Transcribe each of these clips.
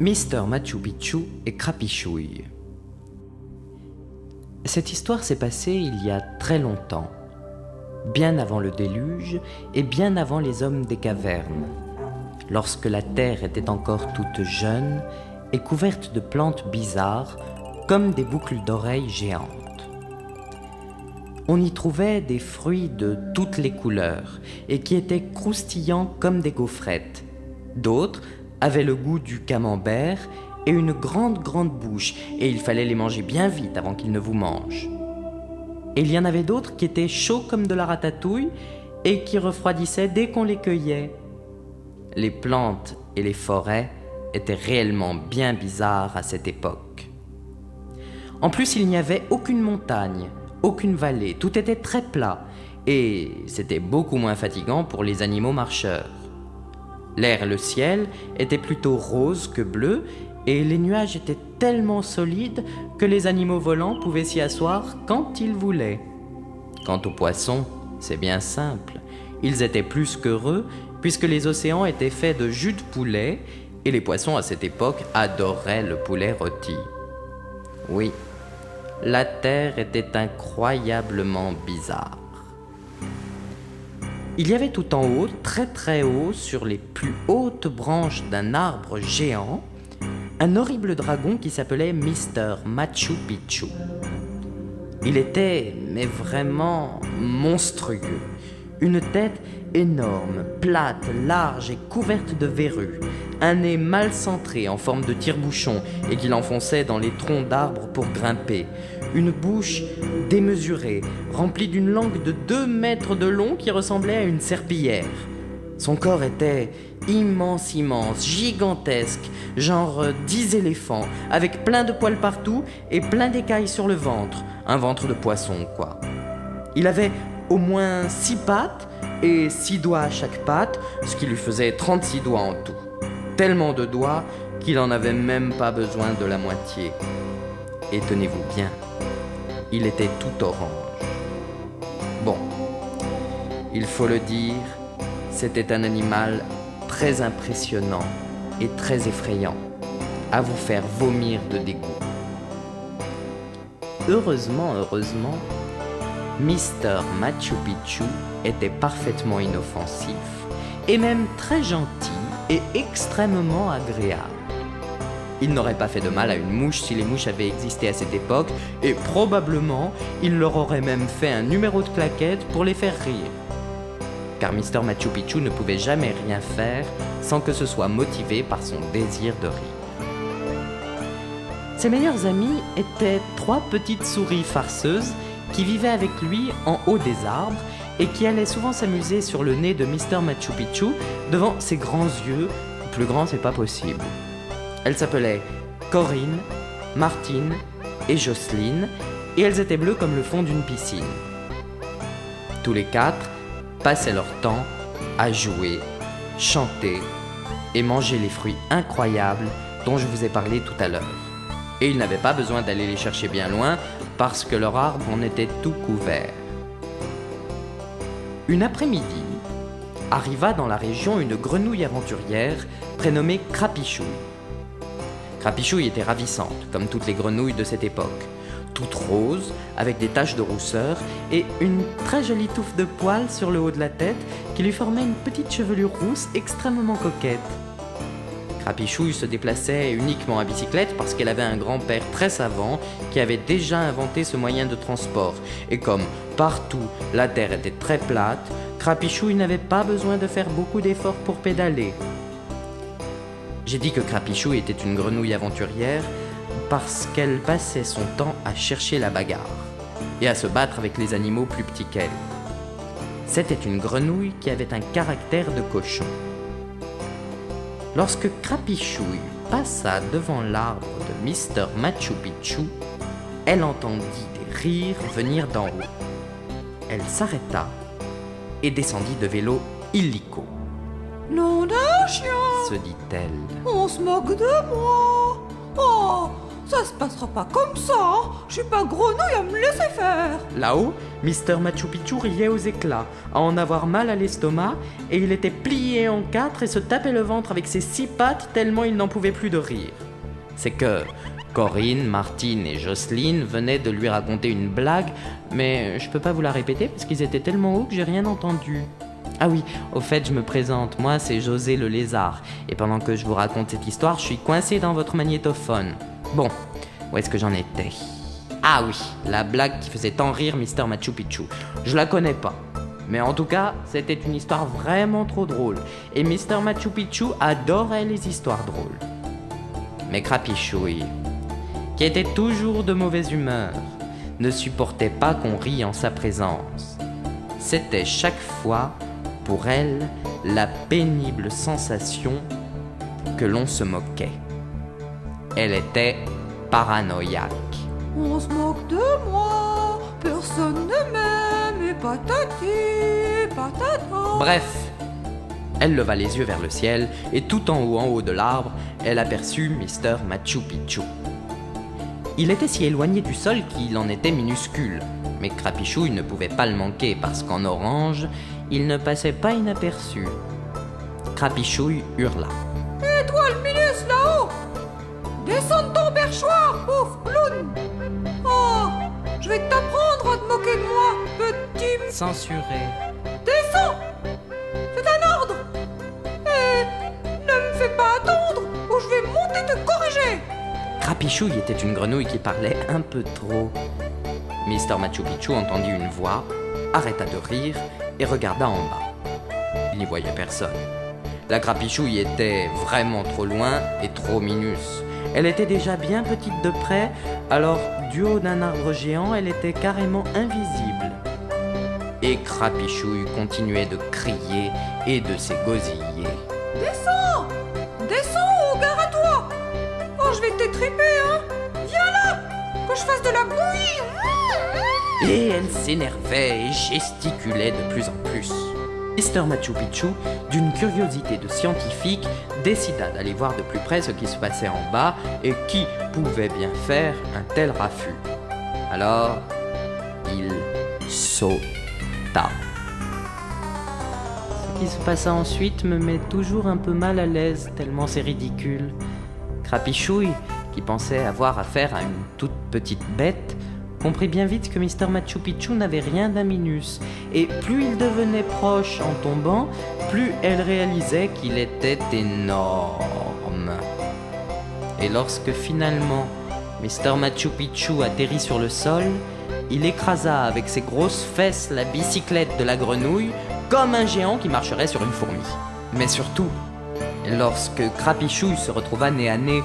Mister Machu Picchu et Krapichouille. Cette histoire s'est passée il y a très longtemps, bien avant le déluge et bien avant les hommes des cavernes, lorsque la terre était encore toute jeune et couverte de plantes bizarres comme des boucles d'oreilles géantes. On y trouvait des fruits de toutes les couleurs et qui étaient croustillants comme des gaufrettes. D'autres avaient le goût du camembert et une grande bouche, et il fallait les manger bien vite avant qu'ils ne vous mangent. Et il y en avait d'autres qui étaient chauds comme de la ratatouille et qui refroidissaient dès qu'on les cueillait. Les plantes et les forêts étaient réellement bien bizarres à cette époque. En plus, il n'y avait aucune montagne, aucune vallée, tout était très plat, et c'était beaucoup moins fatigant pour les animaux marcheurs. L'air et le ciel étaient plutôt roses que bleus, et les nuages étaient tellement solides que les animaux volants pouvaient s'y asseoir quand ils voulaient. Quant aux poissons, c'est bien simple. Ils étaient plus qu'heureux, puisque les océans étaient faits de jus de poulet, et les poissons à cette époque adoraient le poulet rôti. Oui, la terre était incroyablement bizarre. Il y avait tout en haut, très haut, sur les plus hautes branches d'un arbre géant, un horrible dragon qui s'appelait Mister Machu Picchu. Il était, mais vraiment monstrueux. Une tête énorme, plate, large et couverte de verrues, un nez mal centré en forme de tire-bouchon et qu'il enfonçait dans les troncs d'arbres pour grimper, une bouche démesurée, remplie d'une langue de 2 mètres de long qui ressemblait à une serpillière. Son corps était immense, gigantesque, genre 10 éléphants, avec plein de poils partout et plein d'écailles sur le ventre, un ventre de poisson, quoi. Il avait au moins 6 pattes et 6 doigts à chaque patte, ce qui lui faisait 36 doigts en tout. Tellement de doigts qu'il n'en avait même pas besoin de la moitié. Et tenez-vous bien, il était tout orange. Bon, il faut le dire, c'était un animal très impressionnant et très effrayant, à vous faire vomir de dégoût. Heureusement, Mister Machu Picchu était parfaitement inoffensif et même très gentil et extrêmement agréable. Il n'aurait pas fait de mal à une mouche si les mouches avaient existé à cette époque, et probablement il leur aurait même fait un numéro de claquette pour les faire rire. Car Mister Machu Picchu ne pouvait jamais rien faire sans que ce soit motivé par son désir de rire. Ses meilleurs amis étaient 3 petites souris farceuses qui vivaient avec lui en haut des arbres et qui allaient souvent s'amuser sur le nez de Mister Machu Picchu devant ses grands yeux, plus grands c'est pas possible. Elles s'appelaient Corinne, Martine et Jocelyne, et elles étaient bleues comme le fond d'une piscine. Tous les 4 passaient leur temps à jouer, chanter et manger les fruits incroyables dont je vous ai parlé tout à l'heure. Et ils n'avaient pas besoin d'aller les chercher bien loin parce que leur arbre en était tout couvert. Une après-midi, arriva dans la région une grenouille aventurière prénommée Krapichouille. Krapichouille était ravissante, comme toutes les grenouilles de cette époque, toute rose, avec des taches de rousseur et une très jolie touffe de poils sur le haut de la tête qui lui formait une petite chevelure rousse extrêmement coquette. Krapichouille se déplaçait uniquement à bicyclette parce qu'elle avait un grand-père très savant qui avait déjà inventé ce moyen de transport. Et comme partout la terre était très plate, Krapichouille n'avait pas besoin de faire beaucoup d'efforts pour pédaler. J'ai dit que Krapichouille était une grenouille aventurière parce qu'elle passait son temps à chercher la bagarre et à se battre avec les animaux plus petits qu'elle. C'était une grenouille qui avait un caractère de cochon. Lorsque Krapichouille passa devant l'arbre de Mister Machu Picchu, elle entendit des rires venir d'en haut. Elle s'arrêta et descendit de vélo illico. « Nom d'un chien !» se dit-elle. « On se moque de moi ! Oh, Ça se passera pas comme ça, hein. Je suis pas grenouille à me laisser faire. Là-haut, Mister Machu Picchu riait aux éclats, à en avoir mal à l'estomac, et il était plié en quatre et se tapait le ventre avec ses 6 pattes tellement il n'en pouvait plus de rire. C'est que Corinne, Martine et Jocelyne venaient de lui raconter une blague, mais je peux pas vous la répéter parce qu'ils étaient tellement hauts que j'ai rien entendu. Ah oui, au fait, je me présente, moi c'est José le lézard, et pendant que je vous raconte cette histoire, je suis coincé dans votre magnétophone. Bon, où est-ce que j'en étais ? Ah oui, la blague qui faisait tant rire Mister Machu Picchu. Je la connais pas. Mais en tout cas, c'était une histoire vraiment trop drôle. Et Mister Machu Picchu adorait les histoires drôles. Mais Crapichouille, qui était toujours de mauvaise humeur, ne supportait pas qu'on rie en sa présence. C'était chaque fois, pour elle, la pénible sensation que l'on se moquait. Elle était paranoïaque. On se moque de moi, personne ne m'aime, et patati, patata. Bref, elle leva les yeux vers le ciel et tout en haut de l'arbre, elle aperçut Mister Machu Picchu. Il était si éloigné du sol qu'il en était minuscule, mais Crapichouille ne pouvait pas le manquer parce qu'en orange, il ne passait pas inaperçu. Crapichouille hurla. Et toi, le ministre là-haut, descends de ton perchoir, pauvre clown. Oh, je vais t'apprendre à te moquer de moi, petit... Censuré. Descends, c'est un ordre. Et ne me fais pas attendre ou je vais monter te corriger. Crapichouille était une grenouille qui parlait un peu trop. Mister Machu Picchu entendit une voix, arrêta de rire et regarda en bas. Il n'y voyait personne. La Crapichouille était vraiment trop loin et trop minus. Elle était déjà bien petite de près, alors du haut d'un arbre géant, elle était carrément invisible. Et Crapichouille continuait de crier et de s'égosiller. Descends, descends ou gare à toi. Oh, je vais t'étriper, hein. Viens là, que je fasse de la bouillie. Et elle s'énervait et gesticulait de plus en plus. Mister Machu Picchu, d'une curiosité de scientifique, décida d'aller voir de plus près ce qui se passait en bas et qui pouvait bien faire un tel raffut. Alors, il sauta. Ce qui se passa ensuite me met toujours un peu mal à l'aise, tellement c'est ridicule. Crapichouille, qui pensait avoir affaire à une toute petite bête, comprit bien vite que Mister Machu Picchu n'avait rien d'un minus, et plus il devenait proche en tombant, plus elle réalisait qu'il était énorme. Et lorsque finalement Mister Machu Picchu atterrit sur le sol, il écrasa avec ses grosses fesses la bicyclette de la grenouille comme un géant qui marcherait sur une fourmi. Mais surtout, lorsque Crapichouille se retrouva nez à nez,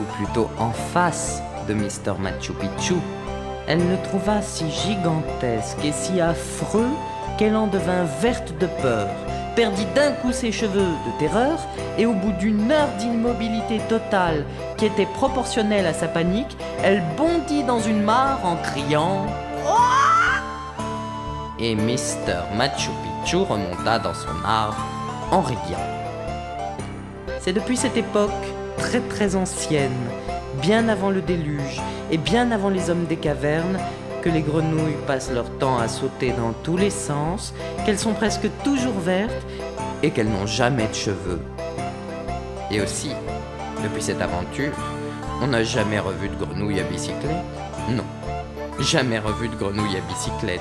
ou plutôt en face de Mister Machu Picchu, elle le trouva si gigantesque et si affreux qu'elle en devint verte de peur, perdit d'un coup ses cheveux de terreur et au bout d'une heure d'immobilité totale qui était proportionnelle à sa panique, elle bondit dans une mare en criant « Et Mister Machu Picchu remonta dans son arbre en riant. C'est depuis cette époque très très ancienne, bien avant le déluge et bien avant les hommes des cavernes, que les grenouilles passent leur temps à sauter dans tous les sens, qu'elles sont presque toujours vertes et qu'elles n'ont jamais de cheveux. Et aussi, depuis cette aventure, on n'a jamais revu de grenouille à bicyclette. Non, jamais revu de grenouille à bicyclette.